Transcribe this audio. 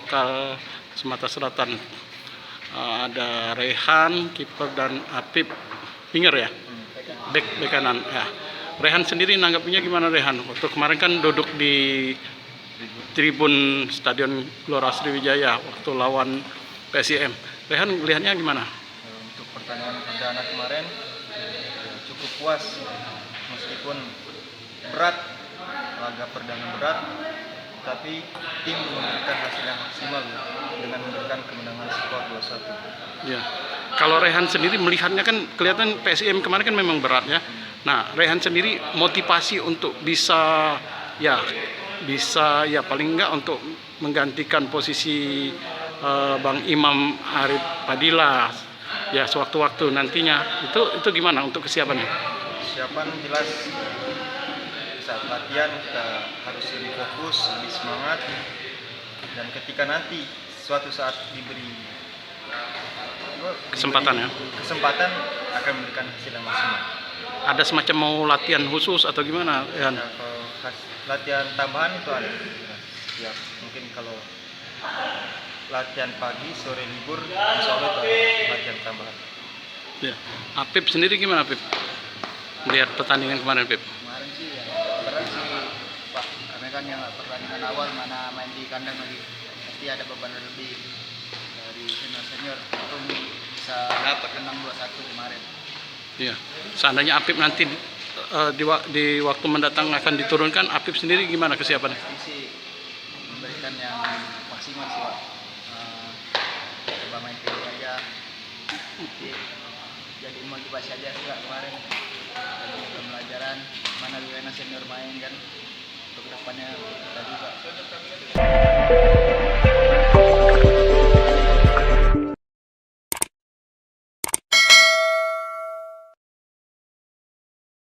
lokal Sumatera Selatan. Ada Rehan, kiper, dan Apip, winger ya, bek kanan. Ya. Rehan sendiri nanggapnya gimana Rehan? Waktu kemarin kan duduk di tribun Stadion Gelora Sriwijaya waktu lawan PSIM. Rehan melihatnya gimana? Untuk pertandingan perdana kemarin cukup puas, meskipun berat, laga perdana berat, tapi tim memberikan hasil yang maksimal dengan memberikan kemenangan skor 2-1. Ya. Kalau Rehan sendiri melihatnya kan kelihatan PSIM kemarin kan memang berat ya. Nah, Rehan sendiri motivasi untuk bisa paling enggak untuk menggantikan posisi Bang Imam Arif Padilla ya sewaktu-waktu nantinya itu gimana untuk kesiapannya? Kesiapan jelas saat latihan kita harus lebih fokus, lebih semangat, dan ketika nanti suatu saat diberi Kesempatan akan memberikan hasil yang maksimal. Ada semacam mau latihan khusus atau gimana? Ya. Nah, kalau latihan tambahan itu ada. Ya, mungkin kalau latihan pagi, sore libur, insya Allah itu ada latihan tambahan. Ya. Apip sendiri gimana Apip? Lihat pertandingan kemarin Apip? Kemarin sih ya berat sih Pak, karena kan yang pertandingan awal mana main di kandang lagi, pasti ada beban lebih dari senior untuk bisa dapat menang 2-1 kemarin. Iya. Seandainya Apip nanti di waktu mendatang akan diturunkan, Apip sendiri gimana kesiapannya? Pasti sih memberikan yang maksimal sih Pak. Coba main film aja, jadi motivasi aja sih Pak kemarin. Jadi pembelajaran mana juga senior main kan, untuk kedepannya kita juga.